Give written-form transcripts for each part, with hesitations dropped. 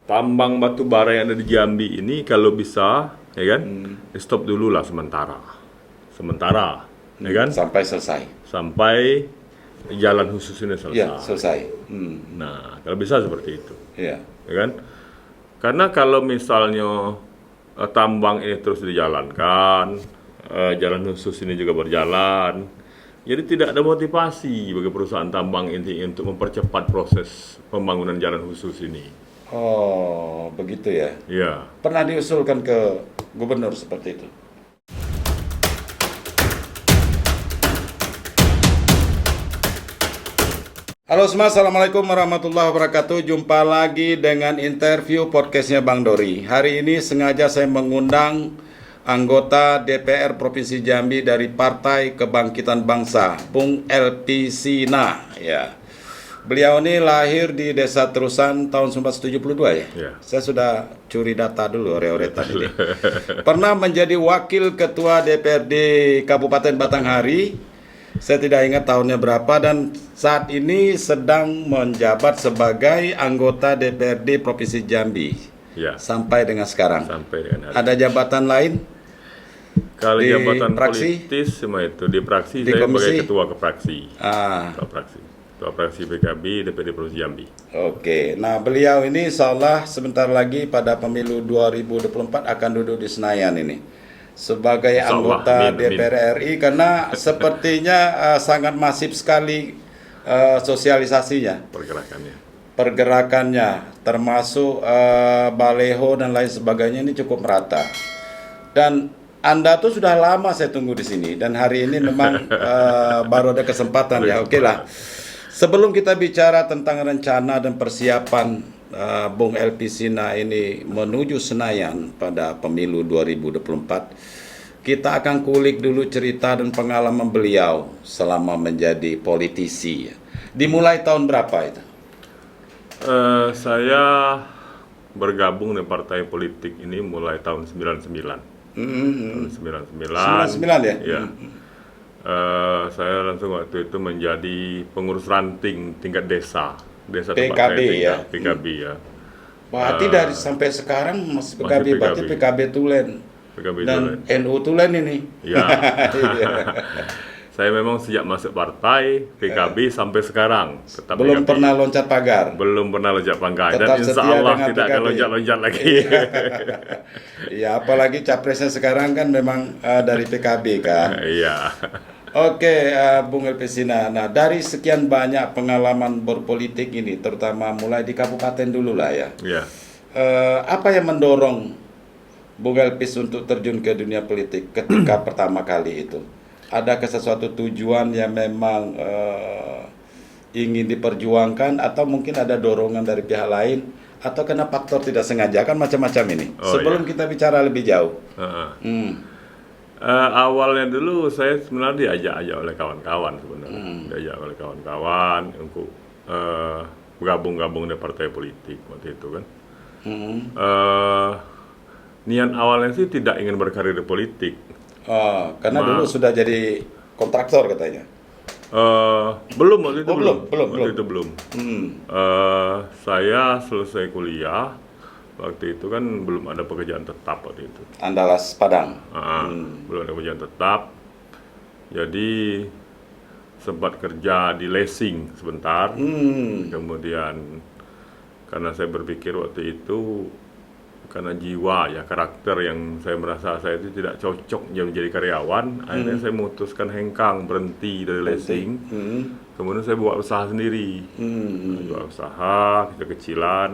tambang batu bara yang ada di Jambi ini kalau bisa, ya kan, stop dulu lah sementara, ya kan, Sampai selesai. sampai jalan khusus ini Ya, selesai. selesai. Nah, kalau bisa seperti itu, Ya. ya kan? Karena kalau misalnya tambang ini terus dijalankan, jalan khusus ini juga berjalan, jadi tidak ada motivasi bagi perusahaan tambang ini untuk mempercepat proses pembangunan jalan khusus ini. Oh, begitu ya. Ya, Pernah diusulkan ke gubernur seperti itu. Halo semua, Assalamualaikum warahmatullahi wabarakatuh. Jumpa lagi dengan interview podcastnya Bang Dori. Hari ini sengaja saya mengundang anggota DPR Provinsi Jambi dari Partai Kebangkitan Bangsa, Bung LP Sina. Ya. Beliau ini lahir di Desa Terusan tahun 1972 ya. Ya. Saya sudah curi data dulu, ore-ore tadi. Pernah menjadi wakil ketua DPRD Kabupaten Batanghari. Saya tidak ingat tahunnya berapa dan saat ini sedang menjabat sebagai anggota DPRD Provinsi Jambi. ya, Sampai dengan sekarang. sampai dengan hari. Ada jabatan lain? Kalau di jabatan praksi? politis semua itu di praksi Di saya komisi? sebagai ketua kepraksi, ketua praksi PKB DPD Provinsi Jambi. Oke, nah beliau ini insya Allah sebentar lagi pada pemilu 2024 akan duduk di Senayan ini sebagai Insya Allah, anggota amin, amin. DPR RI karena sepertinya sangat masif sekali sosialisasinya, pergerakannya, termasuk baleho dan lain sebagainya ini cukup merata. Dan Anda tuh sudah lama saya tunggu di sini dan hari ini memang baru ada kesempatan ya. Oke lah. Sebelum kita bicara tentang rencana dan persiapan Bung LP Sina ini menuju Senayan pada pemilu 2024, kita akan kulik dulu cerita dan pengalaman beliau selama menjadi politisi. Dimulai tahun berapa itu? Saya bergabung dengan partai politik ini mulai tahun 99. Tahun 99. 99 ya? Ya. Saya langsung waktu itu menjadi pengurus ranting tingkat desa tempat PKB saya tinggal, ya? PKB ya. Berarti dari sampai sekarang masih PKB, masih berarti PKB. PKB Tulen PKB dan Tulen. NU Tulen ini. Ya. Iya. Saya memang sejak masuk partai PKB sampai sekarang tetap Belum PKB. pernah loncat pagar. Belum pernah loncat pagar dan Tetap insya setia Allah dengan tidak akan PKB. loncat-loncat lagi. Ya apalagi capresnya sekarang kan memang dari PKB kan. Iya. Oke, Bung LP Sina. Nah, dari sekian banyak pengalaman berpolitik ini, terutama mulai di kabupaten dulu lah ya. Iya. Apa yang mendorong Bung Elpis untuk terjun ke dunia politik ketika pertama kali itu? Adakah sesuatu tujuan yang memang ingin diperjuangkan atau mungkin ada dorongan dari pihak lain atau karena faktor tidak sengaja, kan macam-macam ini. Oh, Sebelum kita bicara lebih jauh. Awalnya dulu saya sebenarnya diajak oleh kawan-kawan sebenarnya. Diajak oleh kawan-kawan untuk bergabung di partai politik waktu itu kan. Niat awalnya sih tidak ingin berkarir di politik. Karena dulu sudah jadi kontraktor katanya. Belum waktu itu Oh, belum. Waktu itu belum. Saya selesai kuliah waktu itu kan belum ada pekerjaan tetap waktu itu. Andalas Padang. Belum ada pekerjaan tetap. Jadi sempat kerja di leasing sebentar. Kemudian karena saya berpikir waktu itu karena jiwa ya karakter yang saya merasa saya itu tidak cocok menjadi karyawan, akhirnya saya memutuskan hengkang berhenti dari leasing. Kemudian saya buat usaha sendiri, buat usaha kecil-kecilan,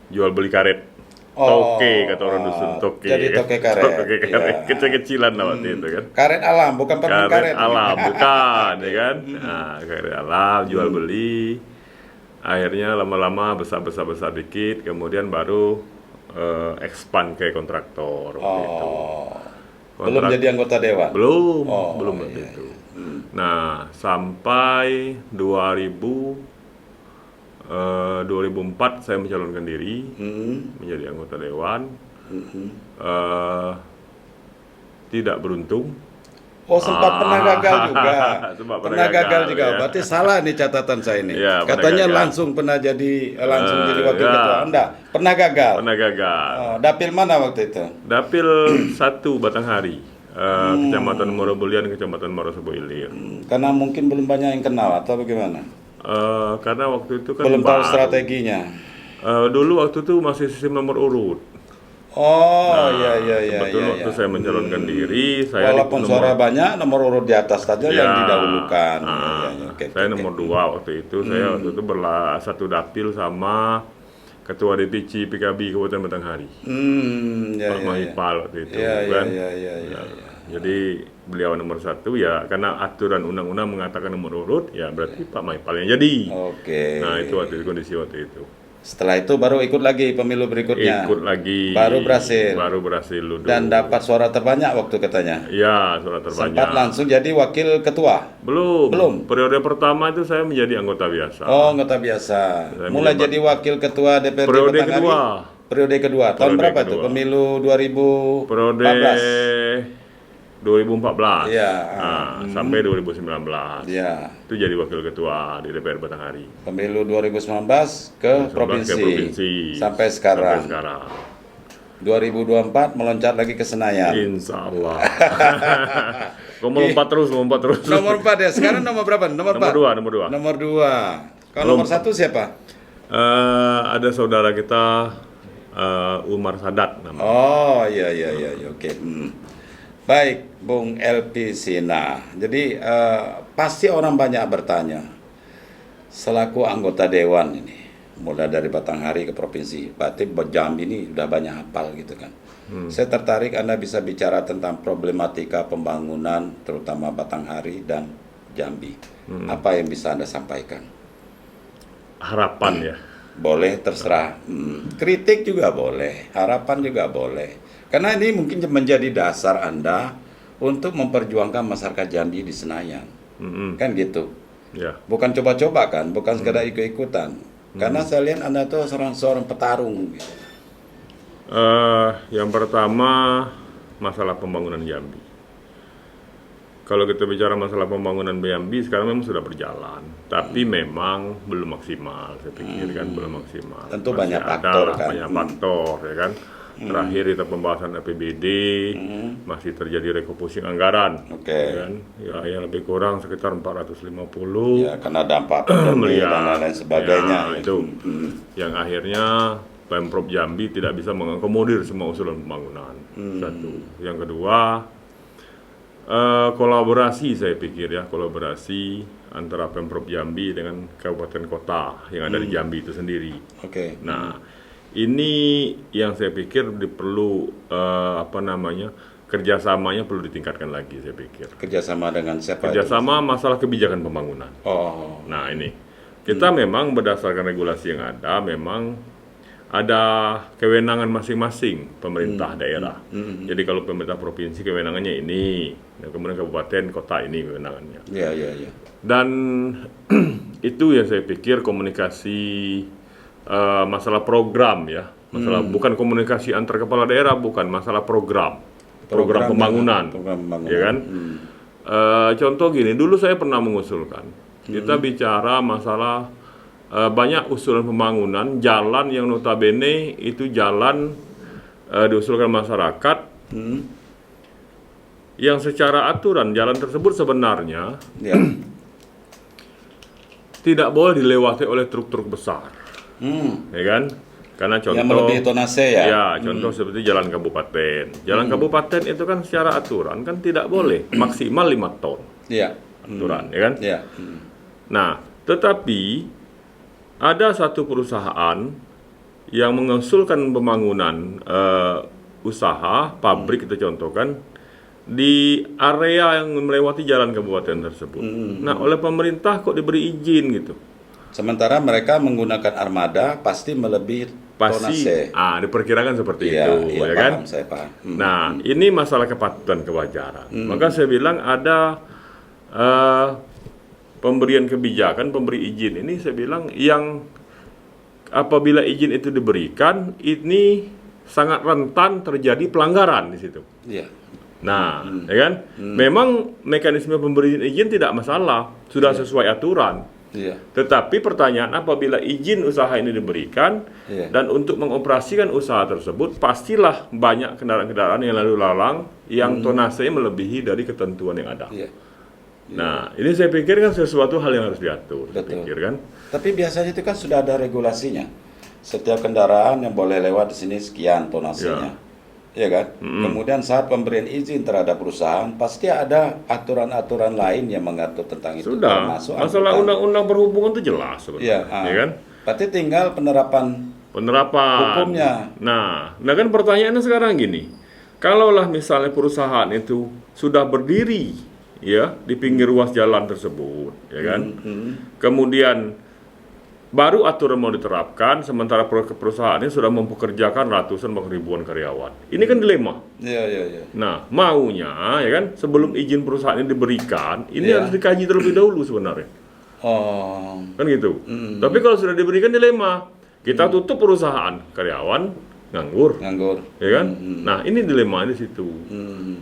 jual beli karet. Toke kata orang dusun, toke. Jadi toke karet. Toke karet, Iya. kecil-kecilan waktu itu kan. Karet alam, bukan permen karet. Karet alam, bukan, ya kan? Nah, karet alam, jual beli. Akhirnya lama-lama besar dikit, kemudian baru expand ke kontraktor. Gitu. Belum jadi anggota dewan? Belum Oh, waktu iya, itu. Nah, sampai 2004 saya mencalonkan diri menjadi anggota dewan. Tidak beruntung Oh, sempat pernah gagal juga. Sempat Pernah gagal juga. ya. Berarti salah nih catatan saya ini. Ya, pernah Katanya gagal. langsung jadi wakil Ya. ketua. Anda pernah gagal? Pernah gagal. Oh, dapil mana waktu itu? Dapil 1 Batanghari, Kecamatan Morobulian, Kecamatan Morosebo Ilir. Karena mungkin belum banyak yang kenal atau bagaimana? Karena waktu itu kan Belum tahu baru. strateginya. Dulu waktu itu masih sistem nomor urut. Oh, iya. Kebetulan waktu saya mencalonkan diri, saya Walaupun suara banyak, nomor urut di atas saja yang didahulukan. Oke, saya nomor 2 waktu itu. Saya waktu itu satu dapil sama Ketua DPC PKB Kabupaten Batanghari, Pak Mahipal waktu itu, kan. Jadi beliau nomor 1 ya, karena aturan undang-undang mengatakan nomor urut, ya berarti Pak Mahipal yang jadi. Oke. Nah itu kondisi waktu itu. Setelah itu baru ikut lagi pemilu berikutnya. Ikut lagi. Baru berhasil. Baru berhasil dulu. Dan dapat suara terbanyak waktu katanya. Iya, suara terbanyak. Sempat langsung jadi wakil ketua. Belum. Periode pertama itu saya menjadi anggota biasa. Oh, anggota biasa. Mulai jadi wakil ketua DPRD Periode Batanghari. kedua. Periode kedua. Tahun Periode berapa kedua. itu? Pemilu 2014. Periode 2014. Iya. Sampai 2019. Iya. Itu jadi wakil ketua di DPR Batanghari. Pemilu 2019 ke 2019 provinsi. ke provinsi. Sampai sekarang. Sampai sekarang. 2024 meloncat lagi ke Senayan. Insya Allah. Kau melompat terus. Nomor 4 ya. Sekarang nomor berapa? Nomor 4. Nomor 2. Nomor 2. Kalau nomor 1 siapa? Ada saudara kita Umar Sadat namanya. Oh, iya. Oke. Baik, Bung LP Sina. Jadi pasti orang banyak bertanya, selaku anggota dewan ini, mulai dari Batanghari ke provinsi, berarti Jambi ini udah banyak hafal gitu kan. Saya tertarik Anda bisa bicara tentang problematika pembangunan, terutama Batanghari dan Jambi. Apa yang bisa Anda sampaikan? Harapan ya. Boleh, terserah. Kritik juga boleh, harapan juga boleh. Karena ini mungkin menjadi dasar Anda untuk memperjuangkan masyarakat Jambi di Senayan. Kan gitu. Ya. Bukan coba-coba kan, bukan sekedar ikut-ikutan. Karena saya lihat Anda itu seorang petarung. Gitu. Yang pertama masalah pembangunan Jambi. Kalau kita bicara masalah pembangunan Jambi sekarang memang sudah berjalan, tapi memang belum maksimal. Saya pikir kan belum maksimal. Tentu Masih banyak ada faktor kan. Banyak faktor ya kan. Terakhir kita pembahasan APBD masih terjadi rekomposisi anggaran. Oke. Ya kan? Ya, yang lebih kurang sekitar 450 Ya, karena dampak pandemi dan miliar. lain sebagainya. Ya, itu yang akhirnya Pemprov Jambi tidak bisa mengakomodir semua usulan pembangunan. Satu. Yang kedua, kolaborasi saya pikir ya, kolaborasi antara Pemprov Jambi dengan kabupaten kota yang ada di Jambi itu sendiri. Oke. Nah, ini yang saya pikir perlu kerjasamanya perlu ditingkatkan lagi saya pikir. Kerjasama dengan siapa? Kerjasama masalah kebijakan pembangunan. Oh. Nah ini kita memang berdasarkan regulasi yang ada, memang ada kewenangan masing-masing pemerintah daerah. Jadi kalau pemerintah provinsi kewenangannya ini, dan kemudian kabupaten kota ini kewenangannya. Iya. Dan itu yang saya pikir komunikasi masalah program ya, masalah bukan komunikasi antar kepala daerah, bukan masalah program pembangunan, ya kan? Contoh gini, dulu saya pernah mengusulkan, kita bicara masalah banyak usulan pembangunan jalan yang notabene itu jalan diusulkan masyarakat yang secara aturan jalan tersebut sebenarnya tidak boleh dilewati oleh truk-truk besar. Ya kan? Karena contoh yang melebihi tonase ya. Ya, contoh seperti jalan kabupaten. Jalan kabupaten itu kan secara aturan kan tidak boleh maksimal 5 ton. Iya. Aturan, ya kan? Iya. Nah, tetapi ada satu perusahaan yang mengusulkan pembangunan usaha pabrik kita contohkan di area yang melewati jalan kabupaten tersebut. Nah, oleh pemerintah kok diberi izin gitu. Sementara mereka menggunakan armada pasti melebihi tonase. Diperkirakan seperti Iya, itu, ya paham, kan? saya paham. Nah, ini masalah kepatutan kewajaran. Maka saya bilang ada pemberian kebijakan, pemberi izin ini saya bilang yang apabila izin itu diberikan, ini sangat rentan terjadi pelanggaran di situ. Iya. Nah, ya kan? Memang mekanisme pemberian izin tidak masalah, sudah sesuai aturan. Iya. Tetapi pertanyaan apabila izin usaha ini diberikan dan untuk mengoperasikan usaha tersebut pastilah banyak kendaraan-kendaraan yang lalu lalang yang tonase melebihi dari ketentuan yang ada. Iya. Nah, ini saya pikir kan sesuatu hal yang harus diatur. Saya Betul. pikir kan. Tapi biasanya itu kan sudah ada regulasinya. Setiap kendaraan yang boleh lewat di sini sekian tonasenya. Ya kan? Kemudian saat pemberian izin terhadap perusahaan pasti ada aturan-aturan lain yang mengatur tentang itu. Sudah. Termasuk Masalah angkutan. undang-undang perhubungan itu jelas sebenarnya. Iya, Ya kan? Berarti tinggal penerapan hukumnya. Nah kan pertanyaannya sekarang gini. Kalaulah misalnya perusahaan itu sudah berdiri ya di pinggir ruas jalan tersebut, ya kan? Kemudian baru aturan mau diterapkan, sementara perusahaannya sudah mempekerjakan ratusan bahkan ribuan karyawan. Ini kan dilema. Iya. Nah, maunya ya kan sebelum izin perusahaan ini diberikan, ini harus dikaji terlebih dahulu sebenarnya. Oh. Kan gitu. Tapi kalau sudah diberikan dilema, kita tutup perusahaan, karyawan nganggur. Ya kan? Nah, ini dilema di situ.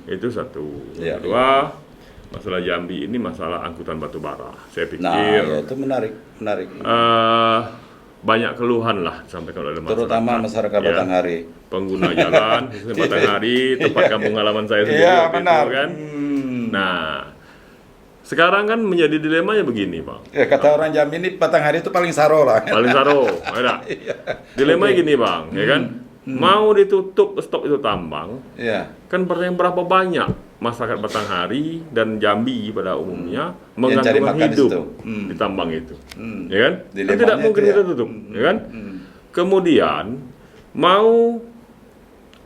Itu satu. Iya, Kedua, masalah Jambi ini masalah angkutan batu bara. Saya pikir Nah, ya, itu menarik. banyak keluhan lah disampaikan oleh masyarakat. Terutama masyarakat Batanghari. Pengguna jalan, khususnya Batanghari, tempat kampung halaman saya sendiri. Iya, waktu benar. itu, kan? Nah, sekarang kan menjadi dilemanya begini, Bang. Ya, kata orang Jambi ini Batanghari itu paling saro lah. Paling saro, ada. Dilemanya gini, Bang, ya kan? Mau ditutup stop itu tambang, kan pertanyaan berapa banyak masyarakat Batanghari dan Jambi pada umumnya menggantungkan hidup di tambang itu, ya kan? Kan tidak mungkin kita tutup, ya kan? Kemudian mau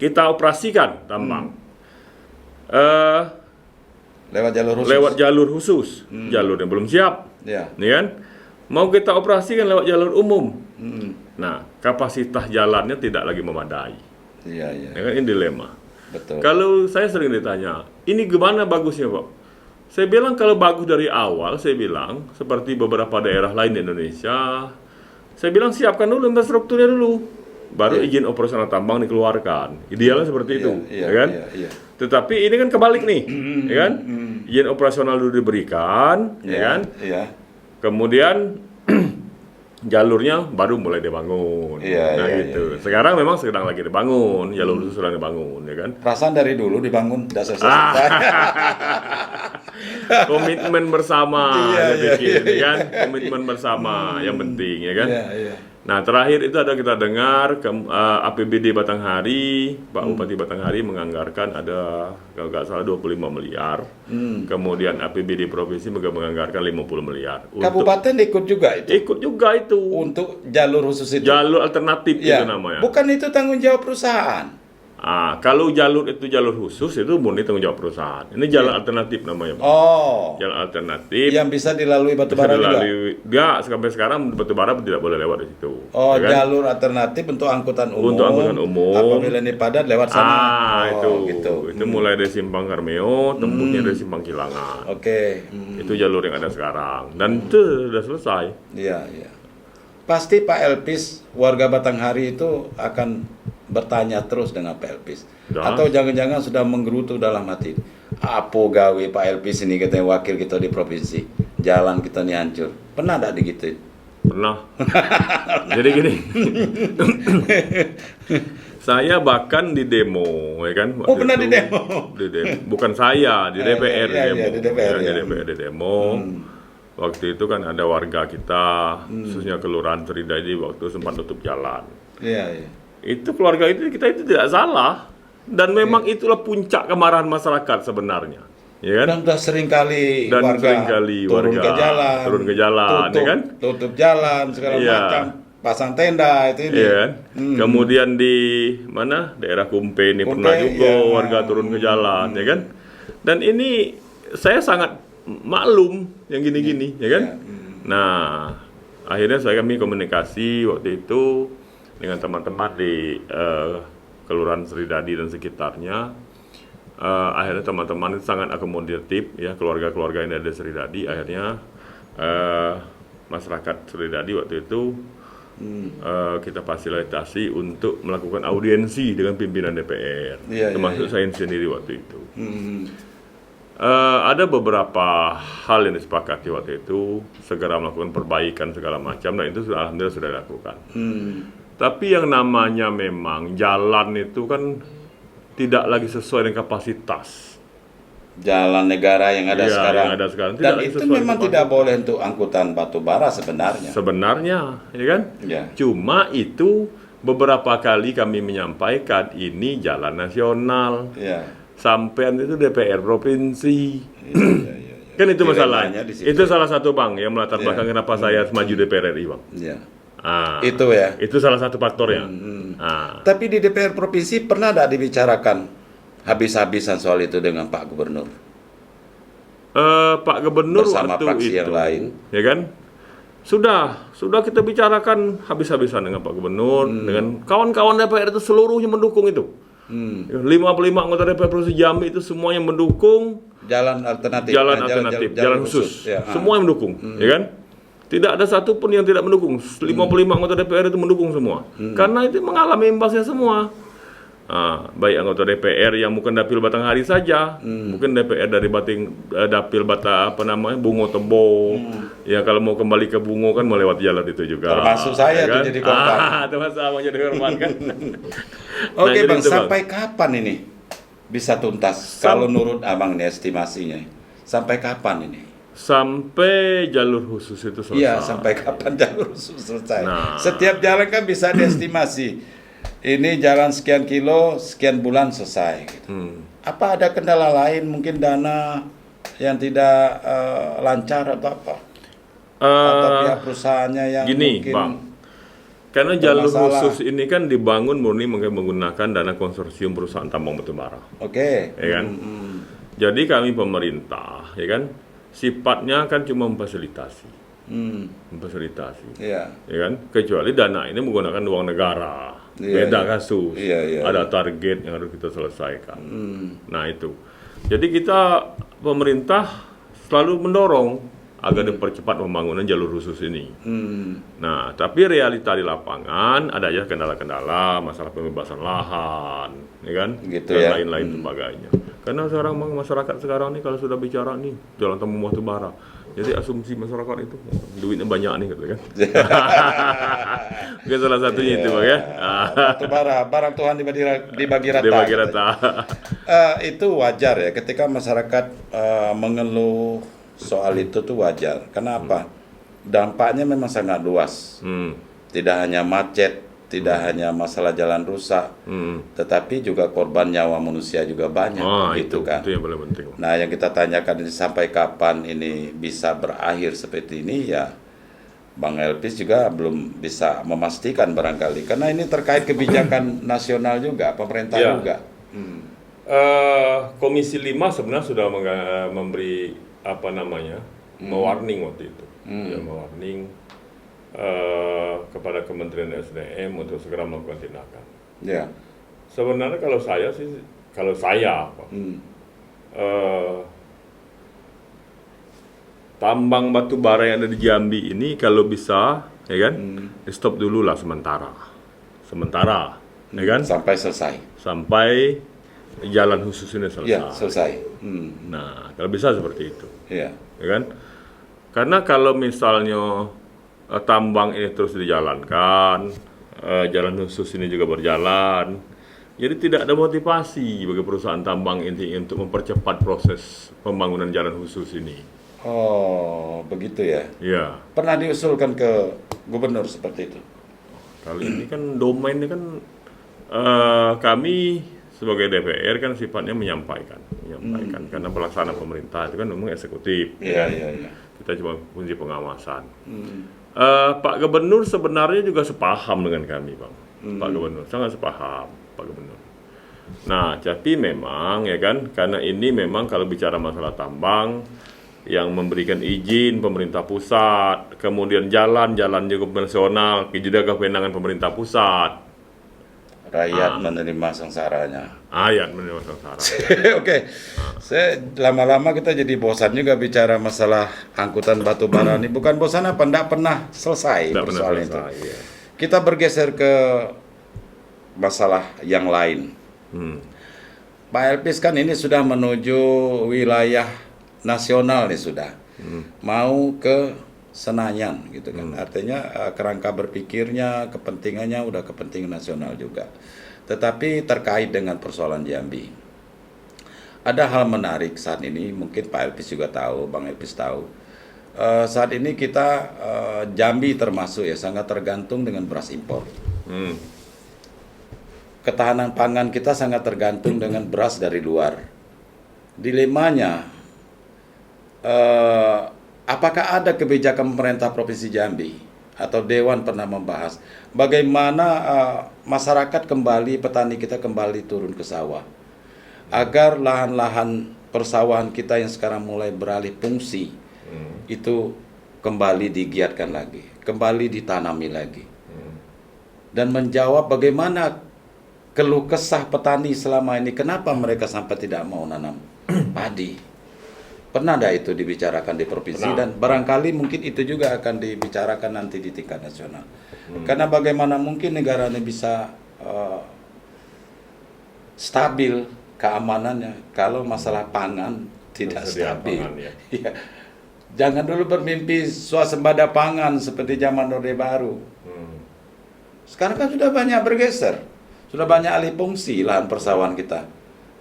kita operasikan tambang lewat jalur khusus, jalur yang belum siap, ya kan? Mau kita operasikan lewat jalur umum. Nah, kapasitas jalannya tidak lagi memadai. Ya kan, ini dilema. Betul. Kalau saya sering ditanya, ini gimana bagusnya, Pak? Saya bilang kalau bagus dari awal, saya bilang seperti beberapa daerah lain di Indonesia, saya bilang siapkan dulu infrastrukturnya dulu, baru izin operasional tambang dikeluarkan. Idealnya seperti itu, ya kan? Tetapi ini kan kebalik nih, ya kan? Izin operasional dulu diberikan, ya kan? Kemudian jalurnya baru mulai dibangun. Gitu. Sekarang memang sedang lagi dibangun, jalur itu sedang dibangun, ya kan? Perasaan dari dulu dibangun, tidak selesai. Komitmen bersama, saya pikir, ya kan? Komitmen bersama yang penting, ya kan? Nah, terakhir itu ada kita dengar APBD Batanghari, Pak Bupati Batanghari menganggarkan ada kalau nggak salah 25 miliar. Kemudian APBD provinsi juga menganggarkan 50 miliar. Kabupaten ikut juga itu. Ikut juga itu. Untuk jalur khusus itu. Jalur alternatif itu namanya. Bukan itu tanggung jawab perusahaan. Kalau jalur itu jalur khusus itu murni tanggung jawab perusahaan. Ini jalan alternatif namanya, Pak. Jalan alternatif yang bisa dilalui batubara juga. Enggak, sampai sekarang batubara tidak boleh lewat di situ. Ya kan? Jalur alternatif untuk angkutan umum. Untuk angkutan umum. Apabila ini padat lewat sana. Itu mulai dari Simpang Karmeo, tembusnya dari Simpang Kilangan. Itu jalur yang ada sekarang dan itu sudah selesai. Iya. Pasti Pak Elpis, warga Batanghari itu akan bertanya terus dengan Pak Elpis. Atau jangan-jangan sudah menggerutu dalam hati. Apa gawe Pak Elpis ini katanya wakil kita di provinsi. Jalan kita ini hancur. Pernah enggak digituin? Pernah. Jadi gini. Saya bahkan di demo, ya kan? Pernah di demo? Bukan saya, di DPR di demo. Waktu itu kan ada warga kita, khususnya Kelurahan Tridadi waktu sempat tutup jalan. Itu keluarga itu kita itu tidak salah dan memang itulah puncak kemarahan masyarakat sebenarnya, ya kan? Dan sudah seringkali turun ke jalan, ya kan? Tutup jalan segala macam, pasang tenda itu ini. Iya kan? Kemudian di mana daerah Kumpe ini pernah juga warga turun ke jalan, ya kan? Dan ini saya sangat maklum yang gini-gini, ya kan? Nah, akhirnya kami komunikasi waktu itu dengan teman-teman di Kelurahan Tridadi dan sekitarnya. Akhirnya teman-teman itu sangat akomodatif, ya, keluarga-keluarga yang ada di Tridadi. Akhirnya masyarakat Tridadi waktu itu kita fasilitasi untuk melakukan audiensi dengan pimpinan DPR, termasuk saya sendiri waktu itu. Ada beberapa hal yang disepakati waktu itu, segera melakukan perbaikan segala macam, dan itu alhamdulillah sudah dilakukan. Tapi yang namanya memang jalan itu kan tidak lagi sesuai dengan kapasitas jalan negara yang ada sekarang. Yang ada sekarang. Dan itu memang tidak boleh untuk angkutan batu bara sebenarnya. Sebenarnya, ya kan? Cuma itu beberapa kali kami menyampaikan ini jalan nasional. Sampai itu DPR provinsi. Kan itu masalahnya. Itu salah satu Bang yang melatar belakang kenapa saya maju DPR RI, Bang. Itu ya. Itu salah satu faktornya. Tapi di DPR provinsi pernah tidak dibicarakan habis-habisan soal itu dengan Pak Gubernur? Pak Gubernur bersama waktu fraksi itu, yang lain, ya kan? Sudah kita bicarakan habis-habisan dengan Pak Gubernur, dengan kawan-kawan DPR itu seluruhnya mendukung itu. 55 anggota DPR Provinsi Jambi itu semuanya mendukung jalan alternatif, jalan khusus. Semua yang mendukung, ya kan? Tidak ada satupun yang tidak mendukung. 55 anggota DPR itu mendukung semua. Karena itu mengalami imbasnya semua. Baik anggota DPR yang bukan dapil Batanghari saja, mungkin DPR dari dapil Bungo Tebo. Ya kalau mau kembali ke Bungo kan melewati jalan itu juga. Termasuk saya kan? tuh jadi korban. Termasuk abang jadi korban kan. Oke Bang, sampai kapan ini bisa tuntas? Kalau menurut abang nih estimasinya, sampai kapan ini? Sampai jalur khusus itu selesai. Iya, sampai kapan jalur khusus selesai? Setiap jalan kan bisa diestimasi. Ini jalan sekian kilo, sekian bulan selesai. Gitu. Apa ada kendala lain, mungkin dana yang tidak lancar atau apa? Atau pihak perusahaannya yang gini, mungkin Bang. Karena jalur khusus ini kan dibangun murni menggunakan dana konsorsium perusahaan tambang batubara. Ya kan? Jadi kami pemerintah, ya kan, sifatnya kan cuma memfasilitasi. Ya kan? Kecuali dana ini menggunakan uang negara. Beda kasus, ada target yang harus kita selesaikan. Nah itu, jadi kita pemerintah selalu mendorong agar dipercepat pembangunan jalur khusus ini. Nah, tapi realita di lapangan ada aja kendala-kendala, masalah pembebasan lahan, ya kan, dan lain-lain sebagainya. Karena sekarang masyarakat sekarang nih kalau sudah bicara nih jalan tambang batu bara, jadi asumsi masyarakat itu duitnya banyak nih gitu kan. Mungkin salah satunya itu Bang ya. Batu bara, barang Tuhan dibagi rata. Dibagi rata. Itu wajar ya ketika masyarakat mengeluh soal itu tuh wajar. Kenapa? Dampaknya memang sangat luas. Tidak hanya macet, tidak hanya masalah jalan rusak, tetapi juga korban nyawa manusia juga banyak, gitu kan. Itu yang paling penting. Nah, yang kita tanyakan ini sampai kapan ini bisa berakhir seperti ini ya, Bang Elpis juga belum bisa memastikan barangkali, karena ini terkait kebijakan nasional juga, pemerintah juga. Komisi 5 sebenarnya sudah memberi mewarning waktu itu, mewarning kepada Kementerian SDM untuk segera melakukan tindakan. Sebenarnya kalau saya tambang batu bara yang ada di Jambi ini kalau bisa, ya kan, di stop dulu lah sementara, ya kan, sampai selesai, sampai jalan khusus ini selesai. Nah, kalau bisa seperti itu, ya kan, karena kalau misalnya tambang ini terus dijalankan, jalan khusus ini juga berjalan, jadi tidak ada motivasi bagi perusahaan tambang ini untuk mempercepat proses pembangunan jalan khusus ini. Oh, begitu ya? Iya. Pernah diusulkan ke gubernur seperti itu? Kali ini kan domainnya kan kami sebagai DPR kan sifatnya menyampaikan karena pelaksana pemerintah itu kan memang eksekutif. Iya. Kita cuma fungsi pengawasan. Pak Gubernur sebenarnya juga sepaham dengan kami, Bang. Pak Gubernur sangat sepaham, Pak Gubernur. Nah, tapi memang ya kan, karena ini memang kalau bicara masalah tambang yang memberikan izin pemerintah pusat, kemudian jalan juga nasional, juga kewenangan pemerintah pusat. Rakyat menerima sengsaranya. Rakyat menerima sengsara. Oke. Saya lama-lama kita jadi bosan juga bicara masalah angkutan batu bara ini. Bukan bosan apa? Tidak pernah selesai persoalan itu. Kita bergeser ke masalah yang lain. Pak Elpis kan ini sudah menuju wilayah nasional nih sudah. Mau ke Senayan gitu kan. Artinya kerangka berpikirnya, kepentingannya udah kepentingan nasional juga. Tetapi terkait dengan persoalan Jambi, ada hal menarik saat ini, mungkin Pak Elpis juga tahu, Bang Elpis tahu. Saat ini kita Jambi termasuk ya sangat tergantung dengan beras impor. Ketahanan pangan kita sangat tergantung dengan beras dari luar. Dilemanya, apakah ada kebijakan pemerintah Provinsi Jambi atau Dewan pernah membahas bagaimana masyarakat kembali, petani kita kembali turun ke sawah agar lahan-lahan persawahan kita yang sekarang mulai beralih fungsi itu kembali digiatkan lagi, kembali ditanami lagi, dan menjawab bagaimana keluh kesah petani selama ini, kenapa mereka sampai tidak mau nanam padi. Pernah ada itu dibicarakan di provinsi, dan barangkali mungkin itu juga akan dibicarakan nanti di tingkat nasional. Karena bagaimana mungkin negara ini bisa stabil keamanannya kalau masalah pangan tidak stabil. Ya. Jangan dulu bermimpi swasembada pangan seperti zaman Orde Baru. Sekarang kan sudah banyak bergeser, sudah banyak alih fungsi lahan persawahan kita.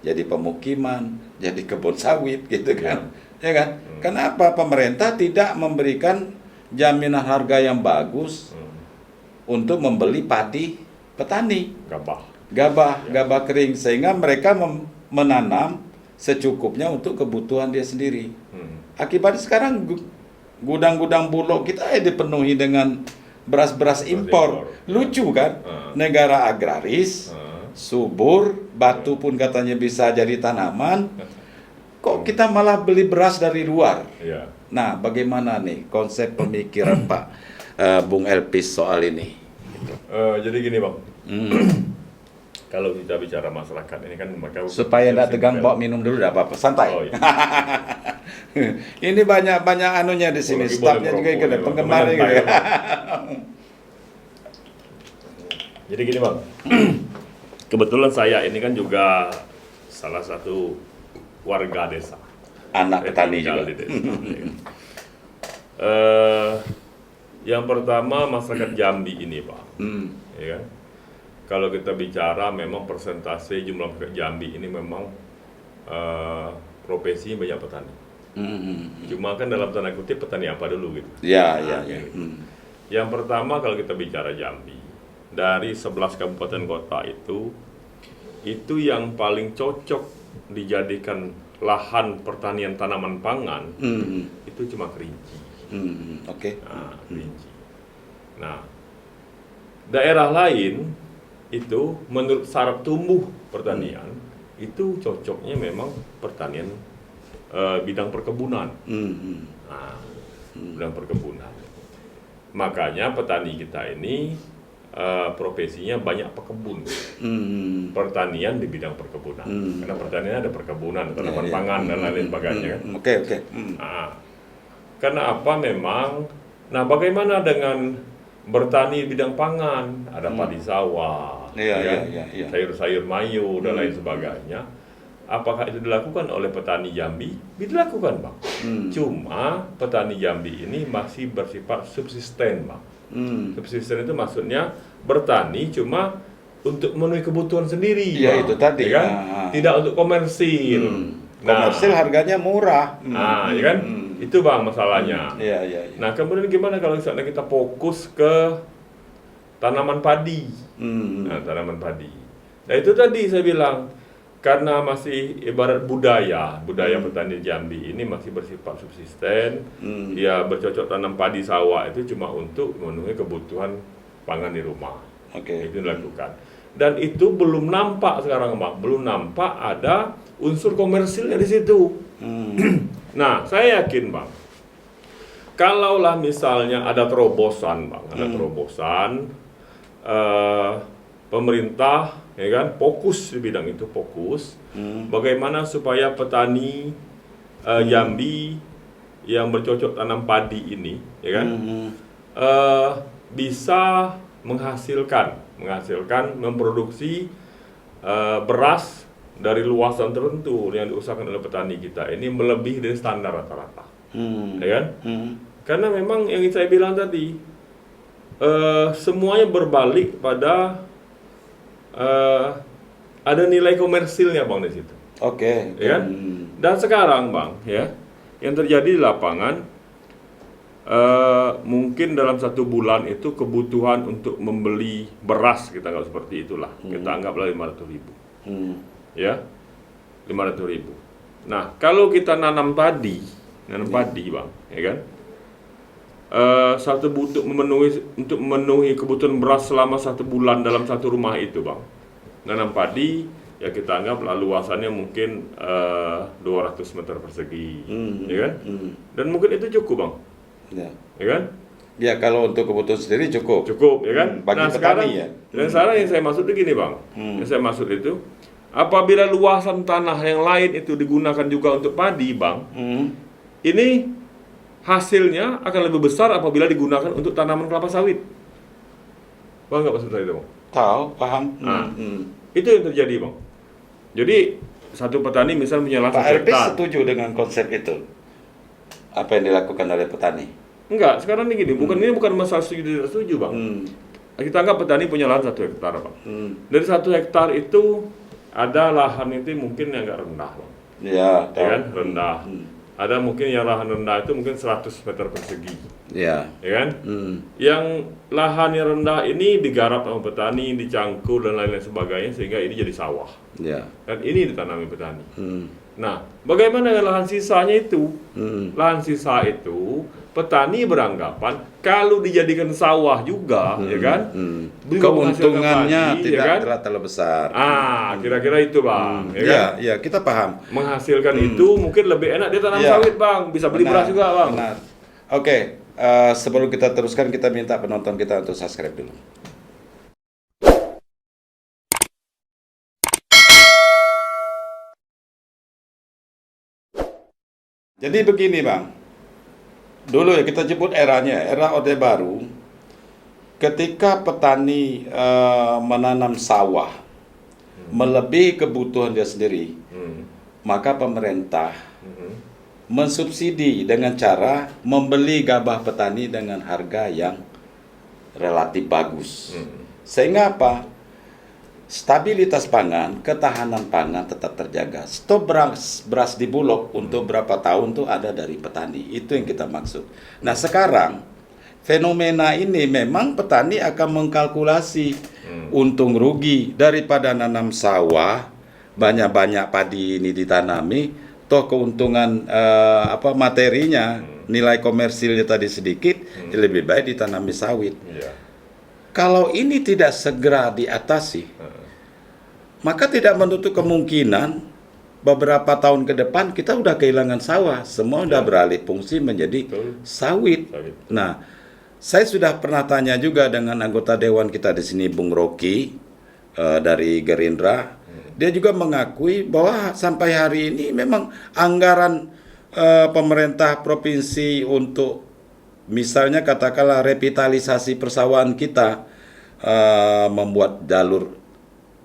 Jadi pemukiman, jadi kebun sawit gitu kan. Ya kan? Kenapa pemerintah tidak memberikan jaminan harga yang bagus untuk membeli padi petani? Gabah kering, sehingga mereka menanam secukupnya untuk kebutuhan dia sendiri. Akibatnya sekarang gudang-gudang Bulog kita dipenuhi dengan beras-beras impor. Lucu kan? Negara agraris, subur, batu pun katanya bisa jadi tanaman. Kok kita malah beli beras dari luar? Nah, bagaimana nih konsep pemikiran Pak Bung Elpis soal ini? Jadi gini Bang, kalau kita bicara masyarakat ini kan maka supaya tidak tegang, bawa minum dulu, tidak apa-apa, santai. Oh, iya. Ini banyak anunya di sini, stafnya juga ikut, penggemarnya gitu. Jadi gini Bang, kebetulan saya ini kan juga salah satu warga desa, anak petani juga. Di desa, ya kan? Yang pertama masyarakat Jambi ini Pak, ya kan? Kalau kita bicara memang persentase jumlah masyarakat Jambi ini memang profesi banyak petani. Cuma kan dalam tanda kutip petani apa dulu gitu. Ya. Gitu. Yang pertama kalau kita bicara Jambi, dari 11 kabupaten kota itu yang paling cocok dijadikan lahan pertanian tanaman pangan itu cuma Kerinci. Nah, Kerinci. Nah, daerah lain itu menurut syarat tumbuh pertanian itu cocoknya memang pertanian bidang perkebunan. Nah, bidang perkebunan. Makanya petani kita ini profesinya banyak pekebun, pertanian di bidang perkebunan, karena pertanian ada perkebunan, tanaman pangan dan lain sebagainya. Oke. Nah, karena apa memang? Nah, bagaimana dengan bertani di bidang pangan? Ada padi sawah, sayur-sayur mayu dan lain sebagainya. Apakah itu dilakukan oleh petani Jambi? Dilakukan Bang. Cuma petani Jambi ini masih bersifat subsisten Bang. Subsisten itu maksudnya bertani cuma untuk memenuhi kebutuhan sendiri. Ya itu tadi ya kan? Tidak untuk komersil. Komersil harganya murah. Ya kan? Itu Bang masalahnya. Iya. Nah kemudian gimana kalau misalnya kita fokus ke tanaman padi? Nah tanaman padi. Nah itu tadi saya bilang, karena masih ibarat budaya petani Jambi ini masih bersifat subsisten, dia bercocok tanam padi sawah itu cuma untuk memenuhi kebutuhan pangan di rumah. Itu dilakukan. Dan itu belum nampak sekarang Bang, belum nampak ada unsur komersilnya di situ. Nah, saya yakin Bang, kalaulah misalnya ada terobosan Bang, pemerintah ya kan fokus di bidang itu, bagaimana supaya petani Jambi yang bercocok tanam padi ini ya kan bisa menghasilkan memproduksi beras dari luasan tertentu yang diusahakan oleh petani kita ini melebihi dari standar rata-rata, ya kan? Karena memang yang saya bilang tadi semuanya berbalik pada ada nilai komersilnya bang di situ. Oke. Ya kan? Dan sekarang bang, ya, yang terjadi di lapangan mungkin dalam 1 bulan itu kebutuhan untuk membeli beras kita anggap seperti itulah, kita anggaplah 500.000, ya, 500.000. Nah, kalau kita nanam padi bang, ya kan, untuk memenuhi kebutuhan beras selama 1 bulan dalam 1 rumah itu bang, nanam padi ya kita anggap luasannya mungkin 200 meter persegi, ya kan, dan mungkin itu cukup bang. Ya kan? Ya kalau untuk kebutuhan sendiri cukup, ya kan? Bagi petani ya. Dan sekarang yang saya maksud begini bang, yang saya maksud itu, apabila luasan tanah yang lain itu digunakan juga untuk padi bang, ini hasilnya akan lebih besar apabila digunakan untuk tanaman kelapa sawit. Bang nggak maksud saya itu bang? Tahu, paham. Itu yang terjadi bang. Jadi satu petani misalnya punya lahan Pak 1 LP hektar. setuju dengan konsep itu? Apa yang dilakukan oleh petani? Enggak, sekarang ini gini, ini bukan masalah setuju tidak setuju bang. Kita anggap petani punya lahan 1 hektar bang. Dari 1 hektar itu ada lahan itu mungkin yang agak rendah bang. Ya kan? Rendah. Ada mungkin yang lahan rendah itu mungkin 100 meter persegi. Ya kan? Yang lahan yang rendah ini digarap sama petani, dicangkul dan lain-lain sebagainya sehingga ini jadi sawah. Dan ini ditanami petani. Nah, bagaimana dengan lahan sisanya itu? Lahan sisa itu petani beranggapan kalau dijadikan sawah juga, ya kan? Keuntungannya padi, tidak ya kan? terlalu besar. Kira-kira itu bang. Ya, kita paham. Menghasilkan itu mungkin lebih enak dia tanam sawit bang, bisa beli beras juga bang. Benar. Oke, sebelum kita teruskan kita minta penonton kita untuk subscribe dulu. Jadi begini bang, dulu ya kita sebut eranya, era Orde Baru, ketika petani menanam sawah melebihi kebutuhan dia sendiri, maka pemerintah mensubsidi dengan cara membeli gabah petani dengan harga yang relatif bagus. Sehingga apa? Stabilitas pangan, ketahanan pangan tetap terjaga. Stok beras di Bulog untuk berapa tahun tuh ada dari petani. Itu yang kita maksud. Nah sekarang fenomena ini memang petani akan mengkalkulasi untung rugi daripada nanam sawah banyak-banyak padi ini ditanami, toh keuntungan materinya nilai komersilnya tadi sedikit, lebih baik ditanami sawit. Kalau ini tidak segera diatasi, maka tidak menutup kemungkinan beberapa tahun ke depan kita udah kehilangan sawah, semua udah beralih fungsi menjadi sawit. Nah, saya sudah pernah tanya juga dengan anggota dewan kita di sini, Bung Rocky dari Gerindra. Dia juga mengakui bahwa sampai hari ini memang anggaran pemerintah provinsi untuk misalnya katakanlah revitalisasi persawahan kita, membuat jalur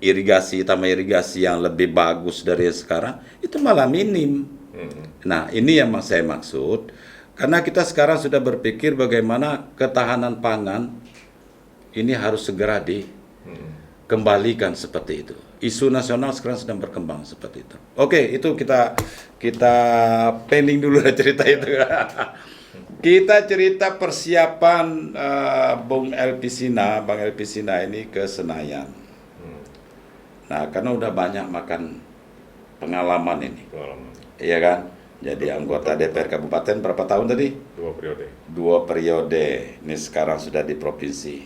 irigasi, taman irigasi yang lebih bagus dari sekarang, itu malah minim. Nah, ini yang saya maksud. Karena kita sekarang sudah berpikir bagaimana ketahanan pangan ini harus segera dikembalikan seperti itu. Isu nasional sekarang sedang berkembang seperti itu. Oke, itu kita pending dulu cerita itu. Kita cerita persiapan Bang LP Sina ini ke Senayan. Nah, karena udah banyak makan pengalaman ini. Iya kan? Jadi anggota DPR Kabupaten berapa tahun tadi? 2 periode. 2 periode. Ini sekarang sudah di provinsi.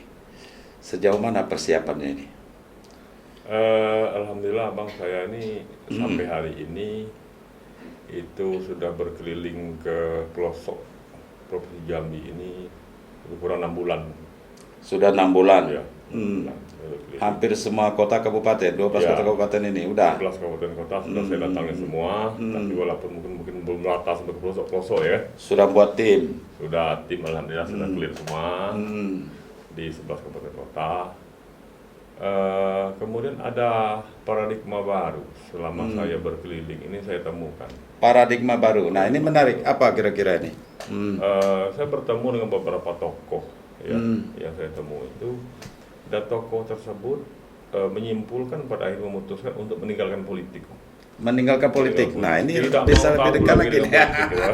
Sejauh mana persiapannya ini? Alhamdulillah bang, saya ini sampai hari ini itu sudah berkeliling ke pelosok Provinsi Jambi ini lebih kurang 6 bulan. Sudah 6 bulan? Ya. Hampir semua kota kabupaten, 12 kota kabupaten ini udah? 12 kabupaten kota sudah saya datangi semua, tapi walaupun mungkin belum merata sampai ke pelosok-pelosok ya. Sudah buat tim? Sudah tim, alhamdulillah sudah clear semua. di 11 kabupaten kota. Kemudian ada paradigma baru selama saya berkeliling ini saya temukan. Paradigma baru. Nah, ini menarik. Apa kira-kira ini? Saya bertemu dengan beberapa tokoh ya, yang saya temui itu, dan tokoh tersebut menyimpulkan pada akhirnya memutuskan untuk meninggalkan politik. Meninggalkan politik. Nah, ini Tidak bisa mau lebih tahu dekat lagi lagi. dengan politik, ya.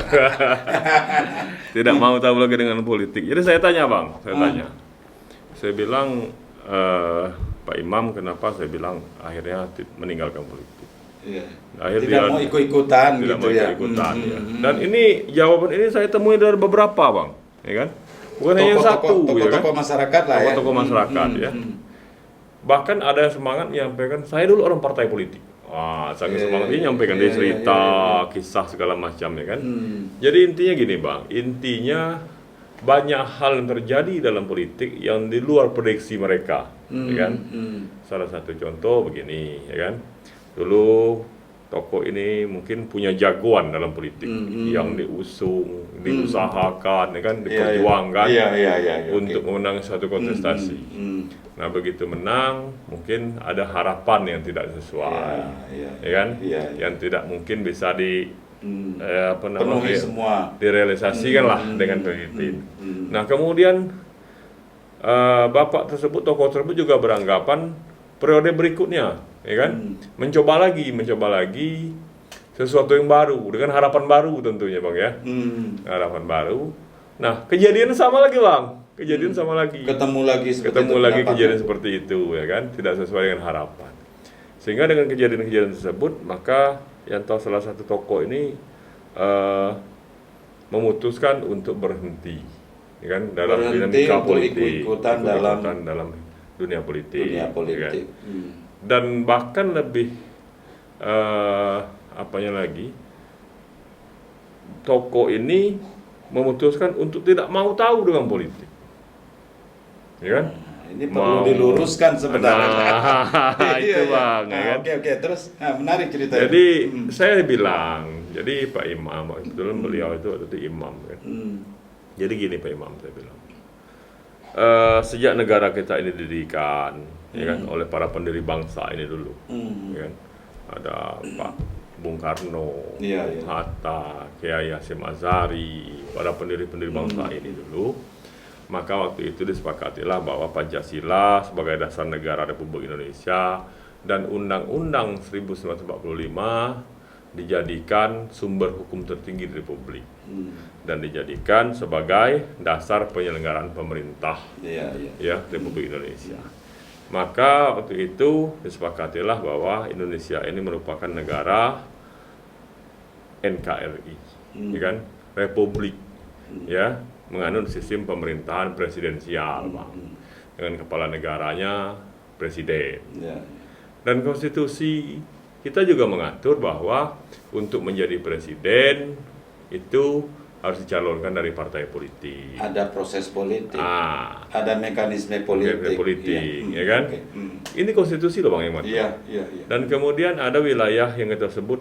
Tidak mau tahu lagi dengan politik. Jadi saya tanya Bang, saya bilang, Pak Imam, kenapa saya bilang akhirnya meninggalkan politik? Iya. Akhirnya Tidak mau ikut-ikutan tidak gitu mau ya. ikut-ikutan, ya. Dan ini jawaban ini saya temui dari beberapa Bang, ya kan? Bukan hanya satu, ya kan? Tokoh-tokoh masyarakat lah ya. Tokoh-tokoh masyarakat ya. Bahkan ada yang semangat menyampaikan, saya dulu orang partai politik. Wah, sangat semangat dia nyampaikan dia cerita, kisah segala macam ya kan. Jadi intinya gini Bang, intinya banyak hal yang terjadi dalam politik yang di luar prediksi mereka, ya kan. Salah satu contoh begini, ya kan. Dulu tokoh ini mungkin punya jagoan dalam politik yang diusung, diusahakan, ya kan, diperjuangkan untuk memenang suatu kontestasi. Nah begitu menang, mungkin ada harapan yang tidak sesuai, ya kan, yang tidak mungkin bisa penuhi semua, direalisasikan lah dengan pemimpin. Nah kemudian bapak tersebut, tokoh tersebut juga beranggapan periode berikutnya, ya kan, mencoba lagi sesuatu yang baru dengan harapan baru tentunya Bang ya, harapan baru. Nah kejadian sama lagi Bang. Ketemu lagi kejadian seperti itu ya kan, tidak sesuai dengan harapan. Sehingga dengan kejadian-kejadian tersebut, maka yang tahu salah satu tokoh ini memutuskan untuk berhenti, ya kan, dalam dinamika politik, dalam dunia politik. Ya kan? Dan bahkan lebih tokoh ini memutuskan untuk tidak mau tahu dengan politik. Ya kan? Ini perlu diluruskan sebenarnya. Itu Bang, ya kan? Oke, terus menarik ceritanya. Jadi saya bilang, jadi Pak Imam, kebetulan beliau itu waktu itu imam kan. Jadi gini Pak Imam, saya bilang, sejak negara kita ini didirikan, ya kan, oleh para pendiri bangsa ini dulu, ya kan, ada Pak Bung Karno, Hatta, Kiai Hasyim Asy'ari, para pendiri-pendiri bangsa ini dulu. Maka waktu itu disepakatilah bahwa Pancasila sebagai dasar negara Republik Indonesia dan Undang-Undang 1945 dijadikan sumber hukum tertinggi di Republik dan dijadikan sebagai dasar penyelenggaraan pemerintah ya Republik Indonesia. Maka waktu itu disepakatilah bahwa Indonesia ini merupakan negara NKRI, ya kan, Republik, ya, menganut sistem pemerintahan presidensial, Bang, dengan kepala negaranya presiden. Dan konstitusi kita juga mengatur bahwa untuk menjadi presiden itu harus dicalonkan dari partai politik. Ada proses politik, ada mekanisme politik, ya kan? Ini konstitusi loh Bang yang mengatur. Dan kemudian ada wilayah yang kita sebut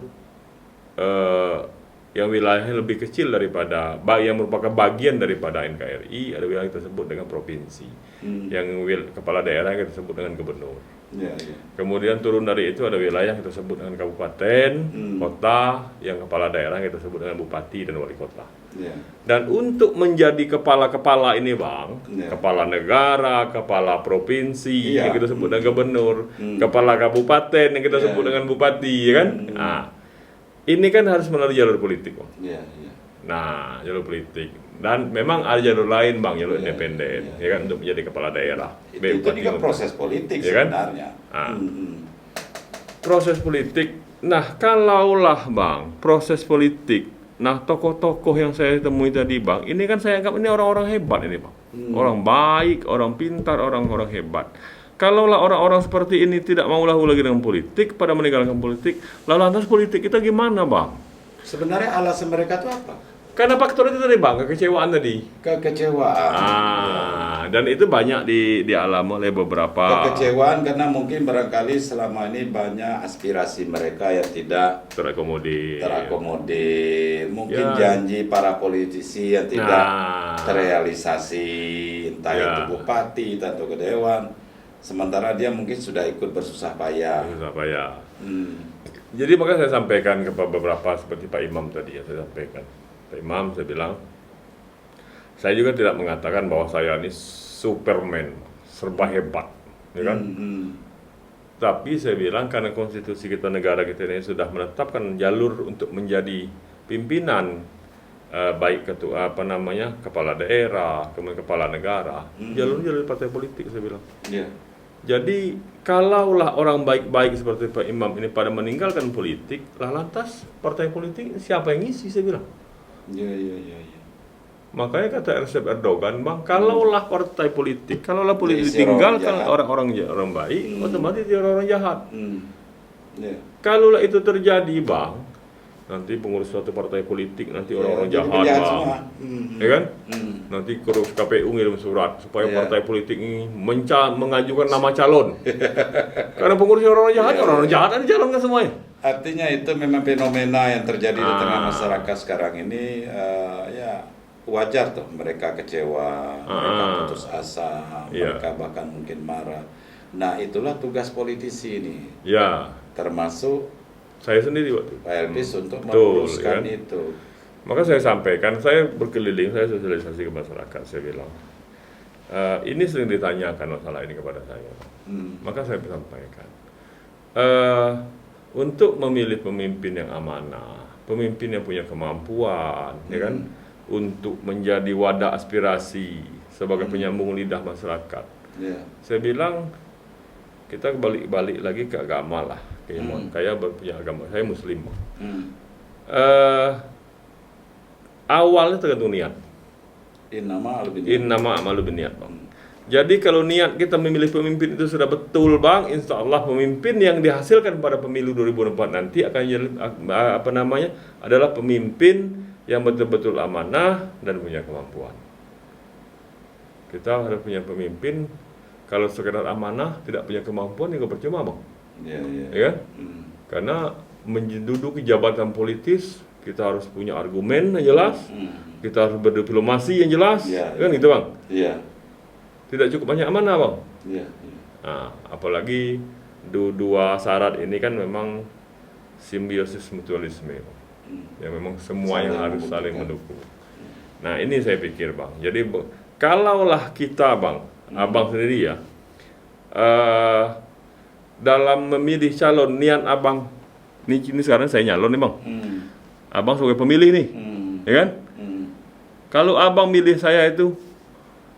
yang wilayahnya lebih kecil daripada, yang merupakan bagian daripada NKRI, ada wilayah yang tersebut dengan provinsi, yang kepala daerah yang kita sebut dengan gubernur. Kemudian turun dari itu ada wilayah yang kita sebut dengan kabupaten, kota, yang kepala daerah yang kita sebut dengan bupati dan wali kota. Dan untuk menjadi kepala-kepala ini Bang, kepala negara, kepala provinsi yang kita sebut dengan gubernur, kepala kabupaten yang kita sebut dengan bupati, ya kan? Ini kan harus melalui jalur politik, Bang. Nah, jalur politik. Dan memang ada jalur lain, Bang, jalur independen, ya kan, untuk menjadi kepala daerah. Itu juga proses politik, ya kan? Sebenarnya. Proses politik. Nah, kalaulah, Bang, proses politik. Nah, tokoh-tokoh yang saya temui tadi, Bang, ini kan saya anggap ini orang-orang hebat ini, Bang. Orang baik, orang pintar, orang-orang hebat. Kalaulah orang-orang seperti ini tidak mau lagi dengan politik, pada meninggalkan politik, lalu lantas politik kita gimana, Bang? Sebenarnya alasan mereka itu apa? Karena faktor itu tadi, Bang, kekecewaan tadi. Kekecewaan. dan itu banyak dialami oleh beberapa kekecewaan karena mungkin barangkali selama ini banyak aspirasi mereka yang tidak terakomodir. Mungkin Ya. janji para politisi yang tidak Nah. terrealisasi, entah Ya. itu bupati, entah itu ke dewan. Sementara dia mungkin sudah ikut bersusah payah. Apa ya? Hmm. Jadi makanya saya sampaikan kepada beberapa seperti Pak Imam tadi ya, saya sampaikan. Pak Imam, saya bilang, saya juga tidak mengatakan bahwa saya ini Superman, serba hebat, ya kan? Tapi saya bilang karena konstitusi kita, negara kita ini sudah menetapkan jalur untuk menjadi pimpinan, baik ketua kepala daerah, kemudian kepala negara, jalur partai politik, saya bilang. Ya. Jadi kalaulah orang baik-baik seperti Pak Imam ini pada meninggalkan politik, lah lantas partai politik siapa yang ngisi, saya bilang. Ya. Makanya kata Recep Erdogan, Bang, kalaulah partai politik, kalaulah politik Diisi ditinggalkan orang orang baik, otomatis dia orang jahat. Ya. Kalaulah itu terjadi, Bang, nanti pengurus suatu partai politik nanti orang-orang jadi jahat, penjahat Bang. semua. Ya kan? Nanti KPU ngirim surat supaya Iya. partai politik ini mengajukan nama calon. Karena pengurusnya orang-orang jahat, orang-orang jahat ada calonkan semuanya. Artinya itu memang fenomena yang terjadi di tengah masyarakat sekarang ini, ya wajar tuh mereka kecewa, mereka putus asa, Iya. mereka bahkan mungkin marah. Nah itulah tugas politisi ini, Ya, termasuk saya sendiri waktu itu. Pak Elvis untuk Betul, meluruskan kan? itu. Maka saya sampaikan, saya berkeliling, saya sosialisasi ke masyarakat, saya bilang, ini sering ditanyakan masalah ini kepada saya. Maka saya sampaikan, untuk memilih pemimpin yang amanah, pemimpin yang punya kemampuan, ya kan, untuk menjadi wadah aspirasi sebagai penyambung lidah masyarakat. Ya. Saya bilang, kita balik lagi ke agama lah, kayak punya agama, saya Muslim. Awalnya tergantung niat. Innama a'malu binniyat, Bang. Jadi kalau niat kita memilih pemimpin itu sudah betul, Bang, insya Allah pemimpin yang dihasilkan pada pemilu 2024 nanti akan jadi adalah pemimpin yang betul-betul amanah dan punya kemampuan. Kita harus punya pemimpin, kalau sekedar amanah tidak punya kemampuan ya percuma, Bang. Ya kan? Karena menduduki jabatan politis kita harus punya argumen yang jelas, kita harus berdiplomasi yang jelas, kan gitu, Bang. Iya. Tidak cukup banyak amanah, Bang. Iya. Nah, apalagi dua syarat ini kan memang simbiosis mutualisme, Bang. Ya memang semua yang harus saling mendukung. Nah ini saya pikir, Bang. Jadi kalaulah kita, Bang, Abang sendiri ya, dalam memilih calon, niat Abang, ini sekarang saya nyalon nih, Bang. Abang sebagai pemilih nih, ya kan? Kalau Abang milih saya itu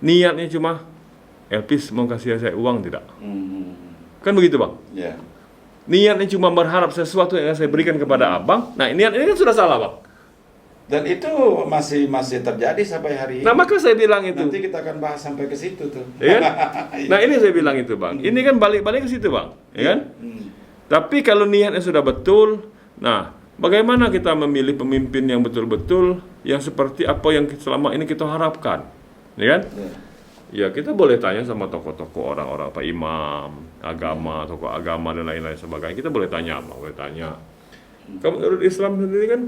niatnya cuma Elvis mau kasih saya uang tidak? Kan begitu, Bang? Ya. Niatnya cuma berharap sesuatu yang saya berikan kepada Abang. Nah, niat ini kan sudah salah, Bang. Dan itu masih terjadi sampai hari ini. Nah, maka saya bilang itu. Nanti kita akan bahas sampai ke situ tuh. Ya kan? Nah, ini saya bilang itu, Bang. Ini kan balik-balik ke situ, Bang. Ya kan? Tapi kalau niatnya sudah betul, nah, bagaimana kita memilih pemimpin yang betul-betul yang seperti apa yang selama ini kita harapkan? Ya kan? Ya, kita boleh tanya sama tokoh-tokoh orang-orang, Pak Imam, agama, tokoh agama dan lain-lain sebagainya. Kita boleh tanya, Bang, boleh tanya. Kalau menurut Islam sendiri kan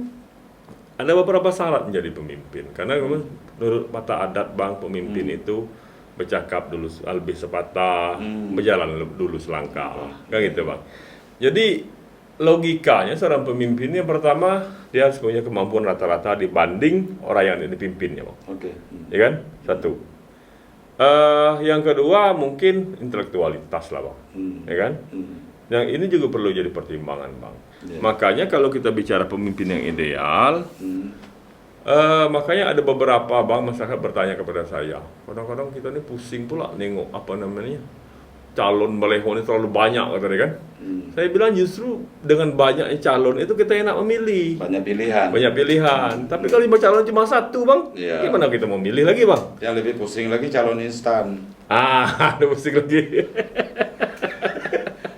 ada beberapa syarat menjadi pemimpin. Karena menurut mata adat, Bang, pemimpin itu bercakap dulu lebih sepatah, berjalan dulu selangkah. Kan gitu, Bang. Jadi logikanya seorang pemimpin yang pertama dia harus punya kemampuan rata-rata dibanding orang yang dipimpinnya, Bang. Oke. Ya kan? Satu. Yang kedua mungkin intelektualitas lah, Bang. Ya kan? Yang ini juga perlu jadi pertimbangan, Bang. Makanya kalau kita bicara pemimpin yang ideal, makanya ada beberapa, Bang, masyarakat bertanya kepada saya. Kadang-kadang kita ini pusing pula nengok calon baleho ini terlalu banyak, katanya kan. Saya bilang justru dengan banyaknya calon itu kita enak memilih. Banyak pilihan. Tapi kalau 5 calon cuma satu, Bang, gimana kita mau milih lagi, Bang? Yang lebih pusing lagi calon instan. Ada pusing lagi.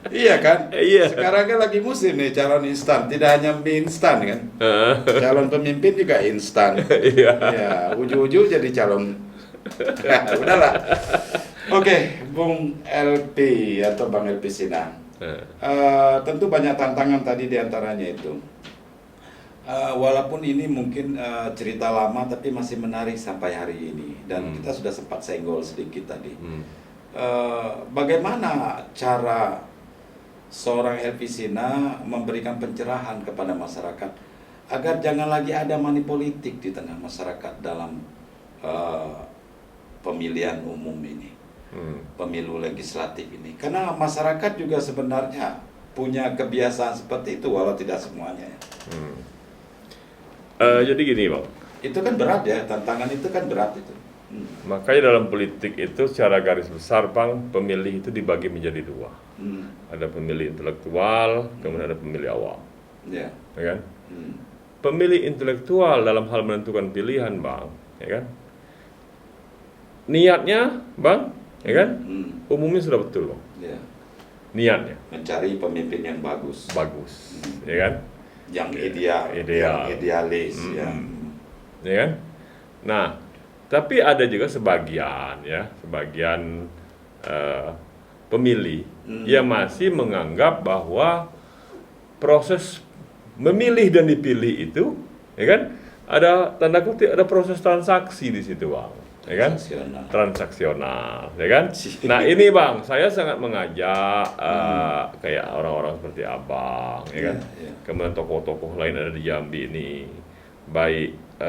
Iya kan? Iya. Sekarang kan lagi musim nih calon instan. Tidak hanya mie instan kan? Calon pemimpin juga instan. Iya. Ya, ujung-ujung jadi calon Udahlah. Oke, Bung LP atau Bang LP Sinang. Tentu banyak tantangan tadi diantaranya itu. Walaupun ini mungkin cerita lama tapi masih menarik sampai hari ini dan kita sudah sempat senggol sedikit tadi. Bagaimana cara seorang LP Sina memberikan pencerahan kepada masyarakat agar jangan lagi ada money politik di tengah masyarakat dalam pemilihan umum ini, pemilu legislatif ini. Karena masyarakat juga sebenarnya punya kebiasaan seperti itu walau tidak semuanya. Jadi gini Bang, Itu kan berat ya, tantangan itu kan berat itu. makanya dalam politik itu secara garis besar Bang, pemilih itu dibagi menjadi dua. Ada pemilih intelektual, kemudian ada pemilih awam. Ya. Ya kan? Pemilih intelektual dalam hal menentukan pilihan Bang, ya kan? Niatnya Bang, ya kan? Umumnya sudah betul Bang. Ya. Niatnya Mencari pemimpin yang bagus, ya kan? yang ideal, yang idealis, Ya kan? Nah, tapi ada juga sebagian pemilih yang masih menganggap bahwa proses memilih dan dipilih itu, ya kan? Ada tanda kutip, ada proses transaksi di situ Bang, ya kan? Transaksional, ya kan? Nah ini Bang, saya sangat mengajak kayak orang-orang seperti Abang, ya kan? Kemudian tokoh-tokoh lain ada di Jambi ini, baik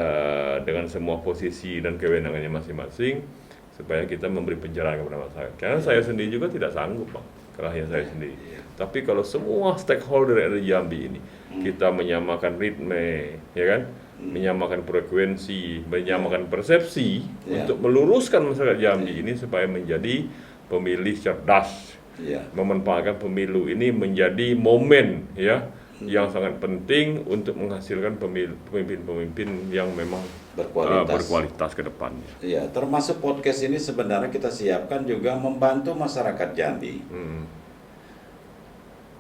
dengan semua posisi dan kewenangannya masing-masing, supaya kita memberi pencerahan kepada masyarakat. Karena saya sendiri juga tidak sanggup Bang, kerahnya saya sendiri. Tapi kalau semua stakeholder yang ada di Jambi ini, kita menyamakan ritme, ya kan? Menyamakan frekuensi, menyamakan persepsi untuk meluruskan masyarakat Jambi ini supaya menjadi pemilih cerdas, memanfaatkan pemilu ini menjadi momen ya yang sangat penting untuk menghasilkan pemimpin-pemimpin yang memang berkualitas ke depannya. Iya, termasuk podcast ini sebenarnya kita siapkan juga membantu masyarakat Jambi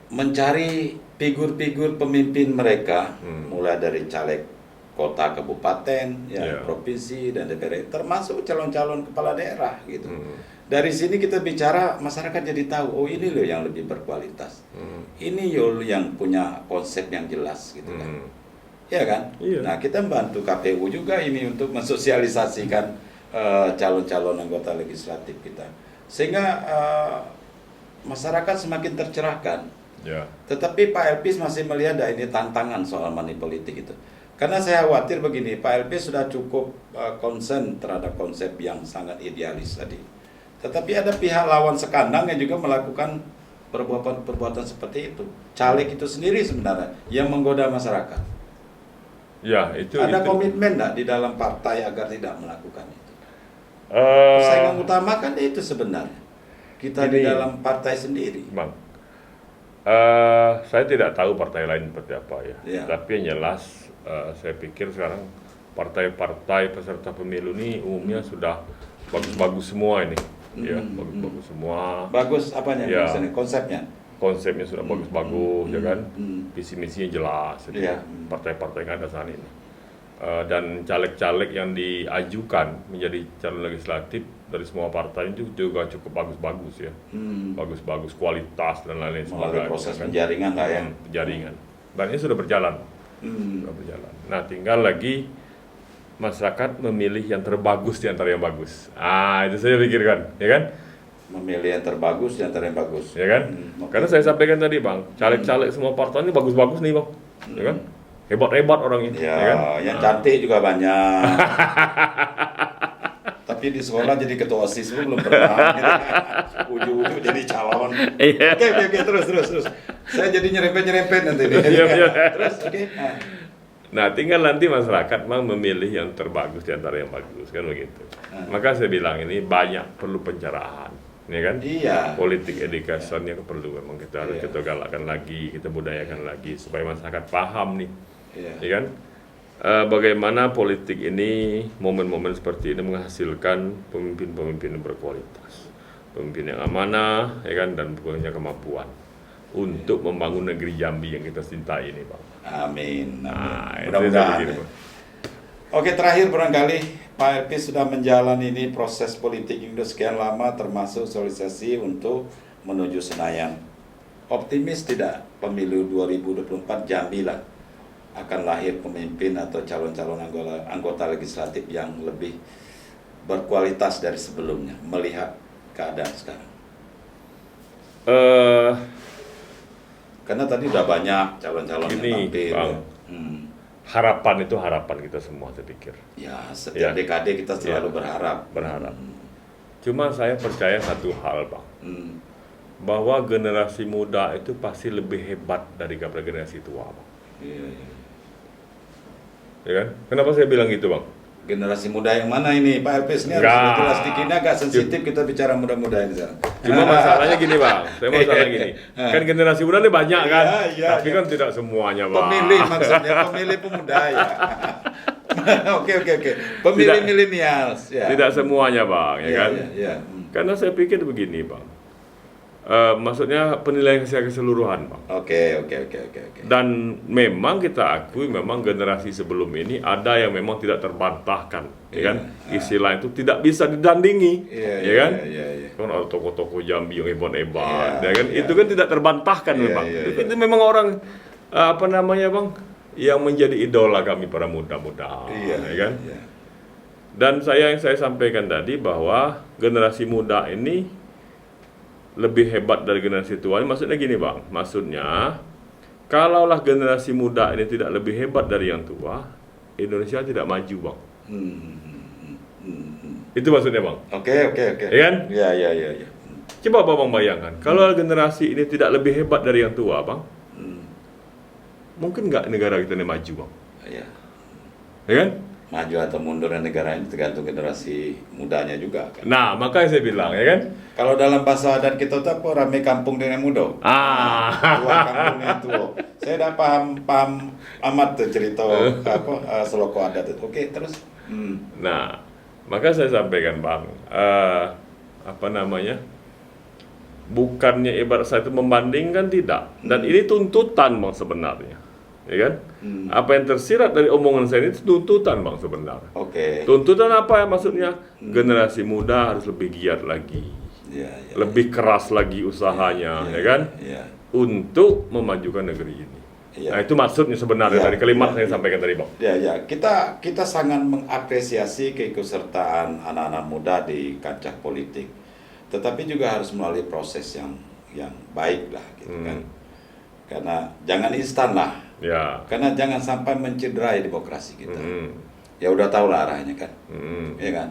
mencari figur-figur pemimpin mereka, mulai dari caleg kota, kabupaten, provinsi dan DPR, termasuk calon-calon kepala daerah gitu. Dari sini kita bicara, masyarakat jadi tahu, oh ini loh yang lebih berkualitas, ini loh yang punya konsep yang jelas gitu kan, ya kan? Iya. Nah kita membantu KPU juga ini untuk mensosialisasikan calon-calon anggota legislatif kita, sehingga masyarakat semakin tercerahkan. Ya. Tetapi Pak Elpis masih melihat ini tantangan soal money politik itu. Karena saya khawatir begini, Pak Elpis sudah cukup concern terhadap konsep yang sangat idealis tadi. Tetapi ada pihak lawan sekandang yang juga melakukan perbuatan seperti itu. Caleg itu sendiri sebenarnya yang menggoda masyarakat. Ya, itu Ada itu. komitmen enggak di dalam partai agar tidak melakukan itu? Eh, Saya mengutamakan itu sebenarnya. Kita di Ini, dalam partai sendiri. Bang, saya tidak tahu partai lain seperti apa ya. Ya. Tapi yang jelas, saya pikir sekarang partai-partai peserta pemilu ini umumnya sudah bagus-bagus semua ini, ya bagus-bagus semua. Bagus apanya Ya. maksudnya? Konsepnya? Konsepnya sudah bagus-bagus, ya kan? Visi misinya jelas. Itu Iya. partai-partai yang ada saat ini. Dan caleg-caleg yang diajukan menjadi calon legislatif dari semua partai itu juga cukup bagus-bagus ya, bagus-bagus kualitas dan lain-lain Melalui sebagainya. proses kan? penjaringan lah ya. Penjaringan. Dan ini sudah berjalan. Sudah berjalan. Nah, tinggal lagi masyarakat memilih yang terbagus di antara yang bagus. Itu saya pikirkan, ya kan? Memilih yang terbagus di antara yang bagus. Ya kan? Karena saya sampaikan tadi, Bang, caleg-caleg semua partai ini bagus-bagus nih, Bang. Ya kan? Hebat-hebat orangnya, Ya, ya kan? yang cantik juga banyak. Tapi di sekolah jadi ketua OSIS pun belum pernah. Gitu. Ujung-ujung jadi calon. Iya. Oke, terus. Saya jadi nyerempet nanti. Iya. Terus, oke. Nah, tinggal nanti masyarakat memilih yang terbagus di antara yang bagus, kan begitu. Maka saya bilang ini banyak perlu pencerahan, ya kan? Iya. Politik education yang perlu memang kita harus kita galakkan lagi, kita budayakan lagi supaya masyarakat paham nih, ya kan? Bagaimana politik ini, momen-momen seperti ini menghasilkan pemimpin-pemimpin yang berkualitas, pemimpin yang amanah, ya kan, dan punya kemampuan untuk membangun negeri Jambi yang kita cintai ini, Bang. Amin. Nah, itu Mudah-mudahan. saya pikir, Bang. Oke, terakhir barangkali Pak Elpis sudah menjalani ini proses politik yang sudah sekian lama, termasuk sosialisasi untuk menuju Senayan. Optimis tidak pemilu 2024 Jambi lah akan lahir pemimpin atau calon-calon anggota legislatif yang lebih berkualitas dari sebelumnya, melihat keadaan sekarang? Karena tadi udah banyak calon-calon yang tampil. Bang, harapan itu harapan kita semua, saya pikir. Ya, setiap dekade kita selalu berharap. Cuma saya percaya satu hal, Bang. Bahwa generasi muda itu pasti lebih hebat dari generasi tua, Bang. Iya. Ya kan? Kenapa saya bilang gitu, Bang? Generasi muda yang mana ini, Pak Elpis? Ini harus jelas dikit, agak sensitif kita bicara muda-muda ini. Cuma masalahnya gini, Bang. Saya mau masalah gini. Kan generasi muda ini banyak kan? Tapi kan tidak semuanya, Bang. Pemilih maksudnya, pemilih pemuda ya. Oke. Pemilih milenial. Ya. Tidak semuanya, Bang, ya kan? Iya. Karena saya pikir begini, Bang. Maksudnya penilaian secara keseluruhan, Bang. Oke. Dan memang kita akui memang generasi sebelum ini ada yang memang tidak terbantahkan, ya kan? Istilah itu tidak bisa didandingi, ya kan? Kan ada tokoh-tokoh Jambi yang hebat-hebat, ya kan? Itu kan tidak terbantahkan memang. Itu memang orang Bang, yang menjadi idola kami para muda-muda, ya kan? Dan yang saya sampaikan tadi bahwa generasi muda ini lebih hebat dari generasi tua. Maksudnya gini, Bang. Maksudnya kalaulah generasi muda ini tidak lebih hebat dari yang tua, Indonesia tidak maju, Bang. Itu maksudnya, Bang. Oke. Ya kan? Iya. Coba Bang bayangkan, kalau generasi ini tidak lebih hebat dari yang tua, Bang, mungkin nggak negara kita ini maju, Bang? Iya. Ya kan? Maju atau mundurnya negara ini tergantung generasi mudanya juga kan. Nah, makanya saya bilang, ya kan? Kalau dalam bahasa adat kita tuh apa, rame kampung dengan muda. Tua kampung dengan tua. Saya udah paham amat tuh cerita seloko adat itu. Oke, terus. Nah, maka saya sampaikan, Bang, bukannya ibarat saya itu membandingkan, tidak. Dan ini tuntutan, Bang, sebenarnya. Ya kan? Apa yang tersirat dari omongan saya ini tuntutan, Bang, sebenarnya. Oke. Tuntutan apa ya maksudnya? Generasi muda harus lebih giat lagi. Lebih keras lagi usahanya, ya kan? Untuk memajukan negeri ini. Nah, itu maksudnya sebenarnya dari kalimat saya sampaikan tadi, Bang. Kita sangat mengapresiasi keikutsertaan anak-anak muda di kancah politik. Tetapi juga harus melalui proses yang baik lah, gitu kan. Karena jangan instan lah. Karena jangan sampai mencederai demokrasi kita. Ya udah tahu lah arahnya kan, ya kan.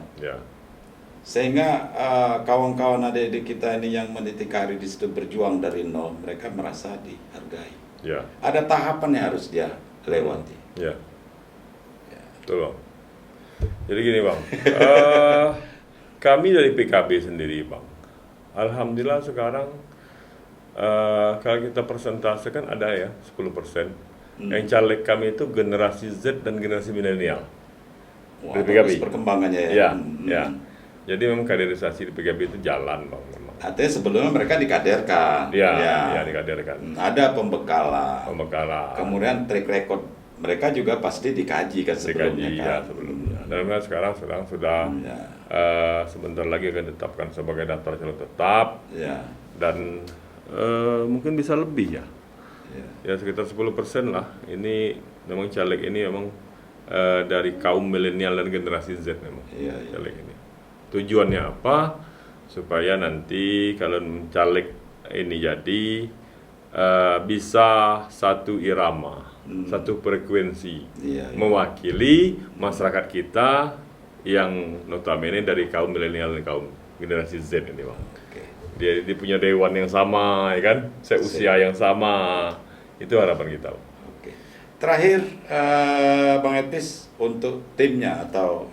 Sehingga kawan-kawan adik-adik kita ini yang meniti karir di situ berjuang dari nol, mereka merasa dihargai. Ada tahapan yang harus dia lewati. Betul, Bang. Jadi gini, Bang. Kami dari PKB sendiri, Bang, alhamdulillah sekarang kalau kita persentasekan ada ya 10%. Yang caleg kami itu generasi Z dan generasi milenial. Wah, bagus perkembangannya ya. Jadi memang kaderisasi di PKB itu jalan, Bang, memang. Artinya sebelumnya mereka dikaderkan. Dikaderkan. Ada pembekalan. Kemudian track record mereka juga pasti dikaji kan sebelumnya. Dan sekarang sudah sebentar lagi akan ditetapkan sebagai daftar calon tetap. Dan mungkin bisa lebih ya sekitar 10% lah. Ini memang caleg ini memang dari kaum milenial dan generasi Z memang caleg ini. Tujuannya apa? Supaya nanti kalau caleg ini jadi bisa satu irama, satu frekuensi, mewakili masyarakat kita yang notabene dari kaum milenial dan kaum generasi Z ini, Bang. Dia punya dewan yang sama, ya kan? Seusia yang sama. Itu harapan kita. Terakhir, Bang Elpis, untuk timnya atau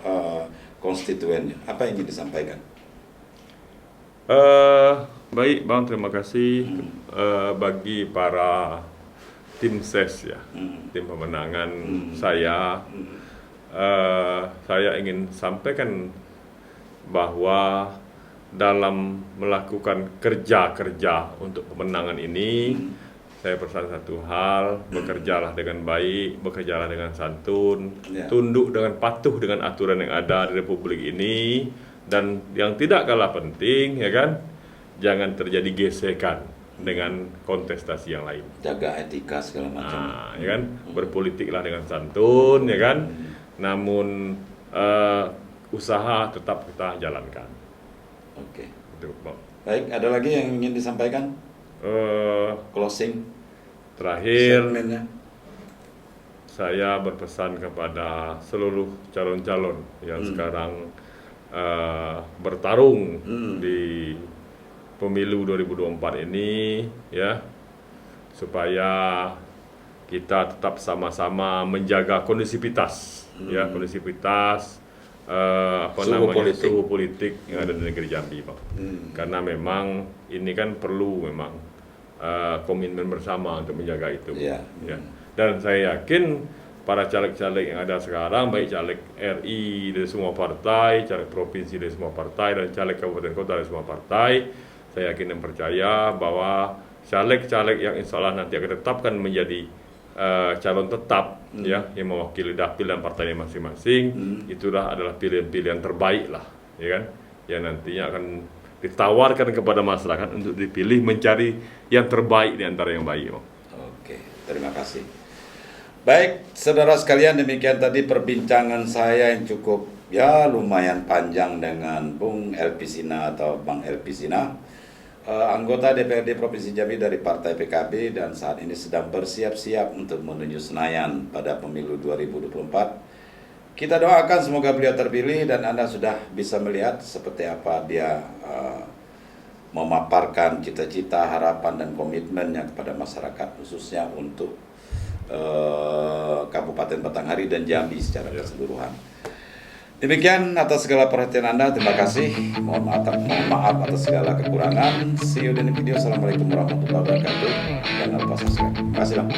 konstituennya, apa yang ingin disampaikan? Baik, Bang, terima kasih bagi para tim ses ya, tim pemenangan saya ingin sampaikan bahwa dalam melakukan kerja-kerja untuk pemenangan ini, saya pesan satu hal, bekerjalah dengan baik, bekerjalah dengan santun, Ya. tunduk dengan patuh dengan aturan yang ada di Republik ini, dan yang tidak kalah penting, ya kan, jangan terjadi gesekan dengan kontestasi yang lain. Jaga etika segala macam. Ya kan, berpolitiklah dengan santun, ya kan, namun usaha tetap kita jalankan. Oke. Itu, Bang. Baik, ada lagi yang ingin disampaikan? Closing Terakhir, statementnya. saya berpesan kepada seluruh calon-calon yang sekarang bertarung di pemilu 2024 ini, ya, supaya kita tetap sama-sama menjaga kondisivitas, ya, kondisivitas suhu politik yang ada di negeri Jambi, Bang. Karena memang ini kan perlu memang komitmen bersama untuk menjaga itu. Ya. Ya. Dan saya yakin para caleg-caleg yang ada sekarang, baik caleg RI dari semua partai, caleg provinsi dari semua partai, dan caleg kabupaten kota dari semua partai, saya yakin dan percaya bahwa caleg-caleg yang insya Allah nanti akan ditetapkan menjadi calon tetap, ya, yang mewakili dapil dan partainya masing-masing, itulah adalah pilihan-pilihan terbaik lah, ya kan, yang nantinya akan ditawarkan kepada masyarakat untuk dipilih, mencari yang terbaik di antara yang baik. Oke, terima kasih. Baik, saudara sekalian, demikian tadi perbincangan saya yang cukup ya lumayan panjang dengan Bung Elpi Sina atau Bang Elpi Sina, anggota DPRD Provinsi Jambi dari Partai PKB, dan saat ini sedang bersiap-siap untuk menuju Senayan pada pemilu 2024. Kita doakan semoga beliau terpilih dan Anda sudah bisa melihat seperti apa dia memaparkan cita-cita, harapan, dan komitmennya kepada masyarakat, khususnya untuk Kabupaten Batanghari dan Jambi secara keseluruhan. Demikian atas segala perhatian Anda, terima kasih. Mohon maaf atas segala kekurangan. See you di video. Assalamualaikum warahmatullahi wabarakatuh. Jangan lupa subscribe. Terima kasih, Bang.